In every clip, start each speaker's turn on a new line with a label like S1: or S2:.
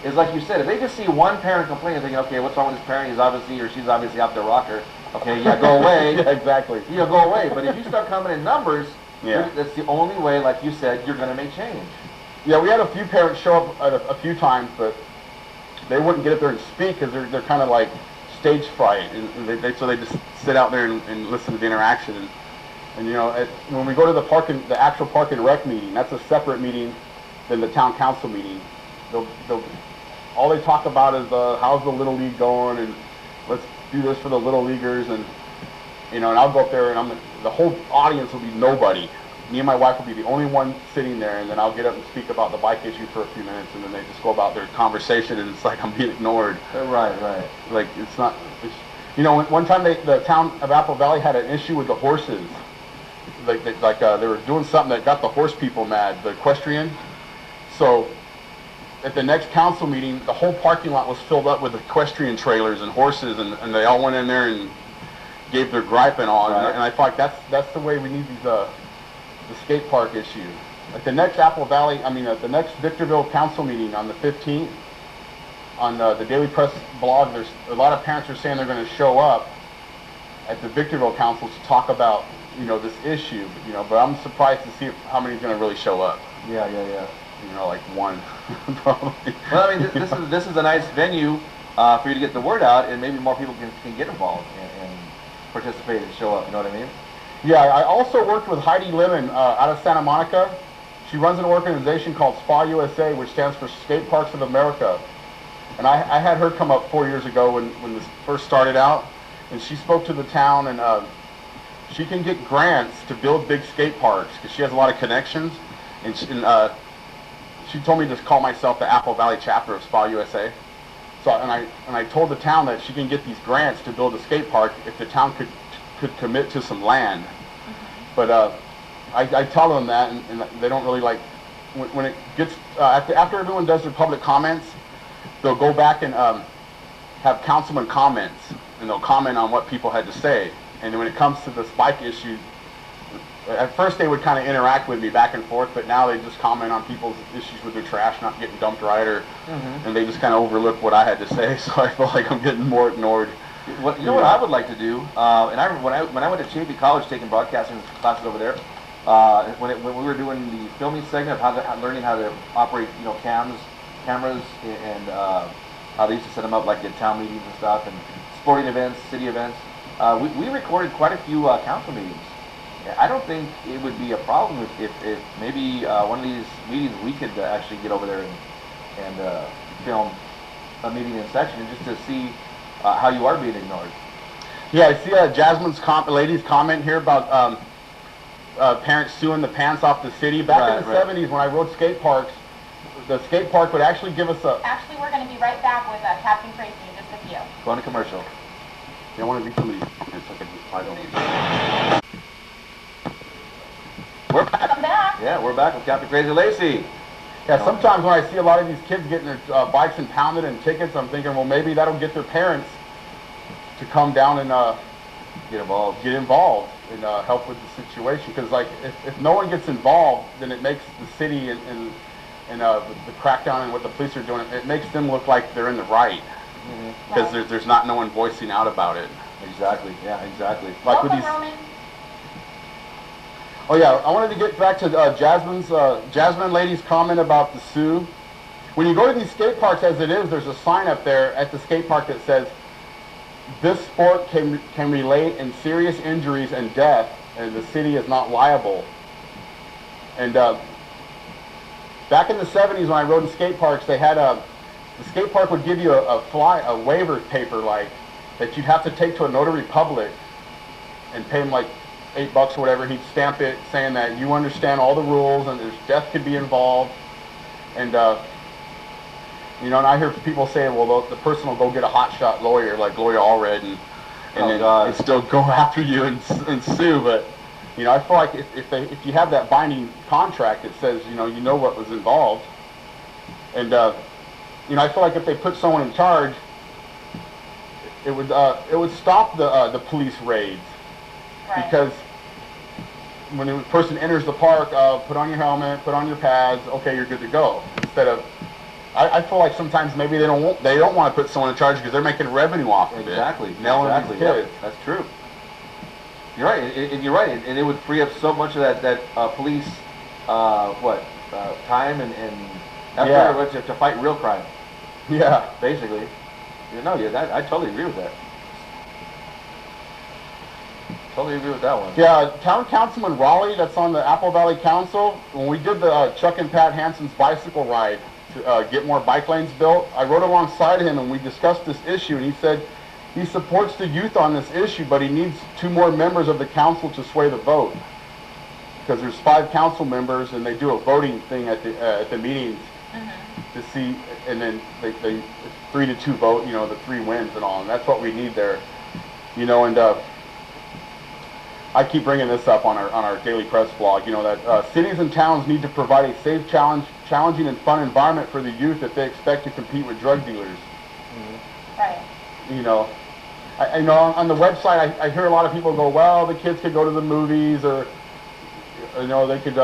S1: is like you said, if they just see one parent complaining, thinking, okay, what's wrong with this parent? He's obviously, or she's obviously out their rocker. Okay, yeah, go away.
S2: Yeah, exactly.
S1: Yeah, go away. But if you start coming in numbers,
S2: yeah,
S1: that's the only way, like you said, you're going to make change.
S2: Yeah, we had a few parents show up a few times, but they wouldn't get up there and speak because they're kind of like stage fright, and so they just sit out there and listen to the interaction. And you know, when we go to the actual park and rec meeting, that's a separate meeting than the town council meeting. All they talk about is how's the little league going, and let's do this for the little leaguers, and you know, and I'll go up there and the whole audience will be nobody. Me and my wife will be the only one sitting there, and then I'll get up and speak about the bike issue for a few minutes, and then they just go about their conversation, and it's like I'm being ignored.
S1: Right.
S2: Like it's not. You know, one time the town of Apple Valley had an issue with the horses. They were doing something that got the horse people mad, the equestrian. So at the next council meeting, the whole parking lot was filled up with equestrian trailers and horses, and they all went in there and gave their gripe and all. Right. And I thought that's the way we need these the skate park issue. At the next Apple Valley, at the next Victorville council meeting on the 15th, on the Daily Press blog, there's a lot of parents are saying they're going to show up at the Victorville council to talk about, you know, this issue. You know, but I'm surprised to see how many is going to really show up.
S1: Yeah.
S2: You know, like one, probably.
S1: Well, I mean, this is a nice venue for you to get the word out, and maybe more people can get involved and participate and show up. You know what I mean?
S2: Yeah, I also worked with Heidi Lemon out of Santa Monica. She runs an organization called SPA USA, which stands for Skate Parks of America. And I had her come up 4 years ago when this first started out, and she spoke to the town, and she can get grants to build big skate parks because she has a lot of connections. And she told me to call myself the Apple Valley chapter of SPA USA. So and I told the town that she can get these grants to build a skate park if the town could commit to some land. But I tell them that, and they don't really like when it gets after everyone does their public comments, they'll go back and have councilman comments, and they'll comment on what people had to say. And then when it comes to this bike issue, at first they would kind of interact with me back and forth, but now they just comment on people's issues with their trash not getting dumped right, or and they just kind of overlook what I had to say. So I feel like I'm getting more ignored.
S1: What I would like to do, and I remember when I went to Chapey College taking broadcasting classes over there, when we were doing the filming segment of learning how to operate, you know, cameras, and how they used to set them up like at town meetings and stuff, and sporting events, city events. We recorded quite a few council meetings. I don't think it would be a problem if maybe one of these meetings we could actually get over there and film a meeting in section just to see how you are being ignored.
S2: Yeah, I see Jasmine's lady's comment here about parents suing the pants off the city. Back in the 70s when I rode skate parks, the skate park would actually give us a...
S3: Actually, we're going to be right back with Captain Tracy in just a few.
S1: Going to commercial.
S2: Yeah, I want to read somebody. It's like a title.
S1: We're back.
S3: Welcome back.
S1: Yeah, we're back with Captain Crazy Lacy.
S2: Yeah, sometimes when I see a lot of these kids getting their bikes impounded and tickets, I'm thinking, well, maybe that'll get their parents to come down and get involved and help with the situation. Because like, if no one gets involved, then it makes the city and the crackdown and what the police are doing, it makes them look like they're in the right. Because there's not no one voicing out about it.
S1: Exactly. Yeah. Exactly.
S2: Like
S3: Welcome,
S2: with these.
S3: Roman.
S2: Oh yeah, I wanted to get back to Jasmine lady's comment about the Sioux. When you go to these skate parks as it is, there's a sign up there at the skate park that says, "This sport can relate in serious injuries and death, and the city is not liable." And back in the 70s when I rode in skate parks, they had the skate park would give you a waiver paper like that you'd have to take to a notary public and pay him like $8 or whatever. He'd stamp it saying that you understand all the rules and there's death could be involved. And you know, and I hear people say, well, the person will go get a hotshot lawyer like Lawyer Allred and still go after you and sue. But you know, I feel like if you have that binding contract that says you know what was involved, and you know, I feel like if they put someone in charge, it would stop the police raids.
S3: Right.
S2: Because when a person enters the park, put on your helmet, put on your pads, okay, you're good to go. Instead of I feel like sometimes maybe they don't want to put someone in charge because they're making revenue off of it.
S1: Exactly.
S2: These kids.
S1: Yep. That's true. You're right, and you're right, and it would free up so much of that police time and effort to fight real crime.
S2: Yeah.
S1: Basically. I totally agree with that. Totally agree with that one.
S2: Yeah, town councilman Raleigh, that's on the Apple Valley Council, when we did the Chuck and Pat Hansen's bicycle ride to get more bike lanes built, I rode alongside him and we discussed this issue, and he said he supports the youth on this issue, but he needs 2 more members of the council to sway the vote. Because there's 5 council members and they do a voting thing at the meetings to see, and then they 3-2 vote, the 3 wins and all, and that's what we need there. And I keep bringing this up on our daily press blog, that cities and towns need to provide a safe, challenging and fun environment for the youth if they expect to compete with drug dealers.
S3: Right.
S2: I know on the website I hear a lot of people go, well, the kids could go to the movies, or they could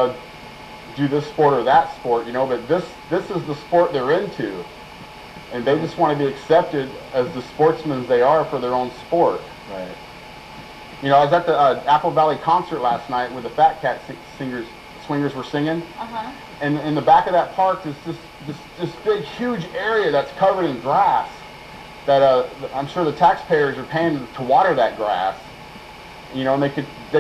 S2: do this sport or that sport, but this is the sport they're into, and they just want to be accepted as the sportsmen they are for their own sport.
S1: Right.
S2: I was at the Apple Valley concert last night where the Fat Cat swingers were singing. And in the back of that park, there's this big, huge area that's covered in grass that I'm sure the taxpayers are paying to water that grass. And they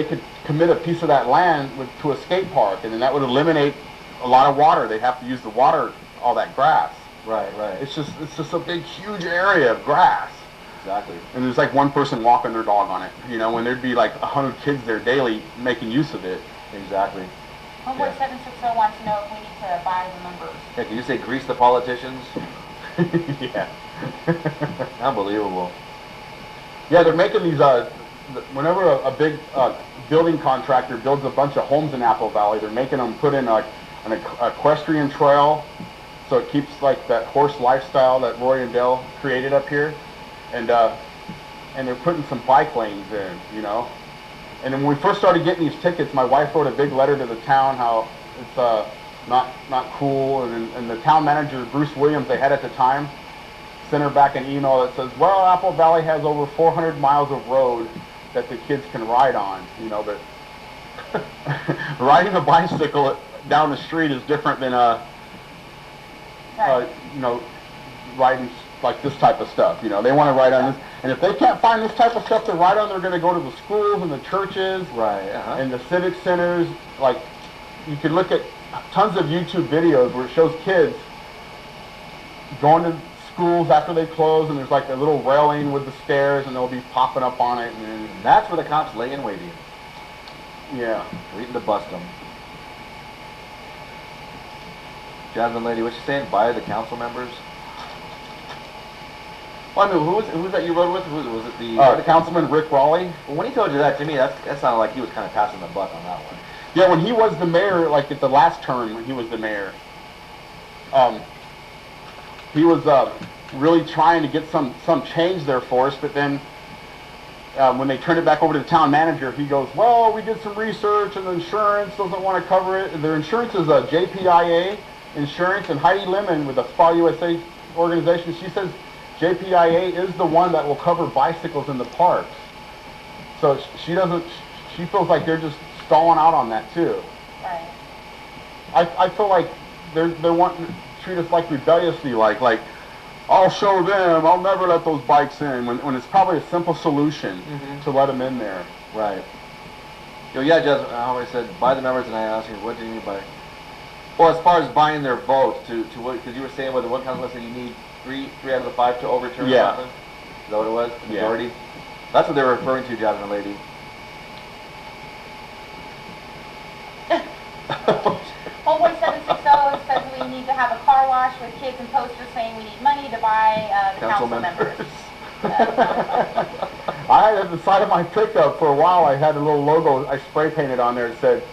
S2: could commit a piece of that land to a skate park, and then that would eliminate a lot of water. They'd have to use the water, all that grass.
S1: Right.
S2: It's just a big, huge area of grass.
S1: Exactly.
S2: And there's like one person walking their dog on it, when there'd be like 100 kids there daily making use of it.
S1: Exactly.
S3: Homeboy 760 wants to know if we need to buy the members.
S1: Yeah, can you say grease the politicians?
S2: Yeah.
S1: Unbelievable.
S2: Yeah, they're making these, whenever a big building contractor builds a bunch of homes in Apple Valley, they're making them put in an equestrian trail, so it keeps like that horse lifestyle that Roy and Dale created up here. And they're putting some bike lanes in, And then when we first started getting these tickets, my wife wrote a big letter to the town how it's not cool. And the town manager, Bruce Williams, they had at the time, sent her back an email that says, well, Apple Valley has over 400 miles of road that the kids can ride on, but riding a bicycle down the street is different than riding like this type of stuff. They want to ride on this, and if they can't find this type of stuff to ride on, they're going to go to the schools and the churches, and the civic centers. Like, you can look at tons of YouTube videos where it shows kids going to schools after they close, and there's like a little railing with the stairs, and they'll be popping up on it, and
S1: that's where the cops lay in waiting.
S2: Yeah,
S1: waiting to bust them. Jasmine lady, what you saying? Buy the council members? Well, I mean, who was that you rode with? Was it the
S2: Councilman Rick Raleigh?
S1: Well, when he told you that, to me, that sounded like he was kind of passing the buck on that one.
S2: Yeah, when he was the mayor, like at the last term, when he was the mayor, he was really trying to get some change there for us. But then when they turned it back over to the town manager, he goes, well, we did some research and the insurance doesn't want to cover it. Their insurance is a JPIA insurance, and Heidi Lemon with the Spa USA organization, she says JPIA is the one that will cover bicycles in the parks. So she feels like they're just stalling out on that too.
S3: Right.
S2: I feel like they're wanting to treat us like rebelliously, like I'll show them, I'll never let those bikes in, when it's probably a simple solution to let them in there.
S1: Right. Yeah, Jess, I always said buy the members, and I asked you, what do you mean by? Well, as far as buying their votes to what, because you were saying with the one council said you need three out of the 5 to overturn something. Is that what it was? Majority? Yeah. That's what they were referring to, Jasmine lady.
S3: Homeboy 760 says we need to have a car wash with kids and posters saying we need money to buy the council members.
S2: I had at the side of my pickup for a while, I had a little logo I spray painted on there that said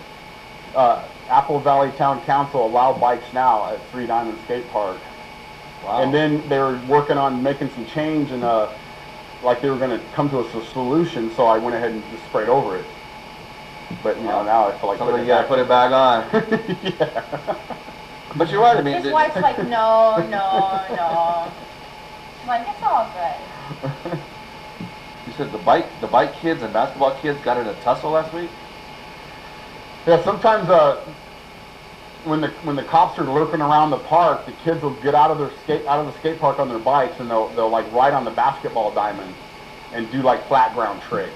S2: Apple Valley Town Council allow bikes now at 3 Diamond Skate Park. Wow. And then they were working on making some change, and like they were going to come to a solution, so I went ahead and just sprayed over it. But now I feel like
S1: you got to put it back on.
S2: Yeah.
S1: But you're right, I mean...
S3: His wife's like, no. I'm like, it's all good.
S1: You said the bike kids and basketball kids got in a tussle last week?
S2: Yeah, sometimes when the cops are lurking around the park, the kids will get out of the skate park on their bikes, and they'll like ride on the basketball diamond and do like flat ground tricks.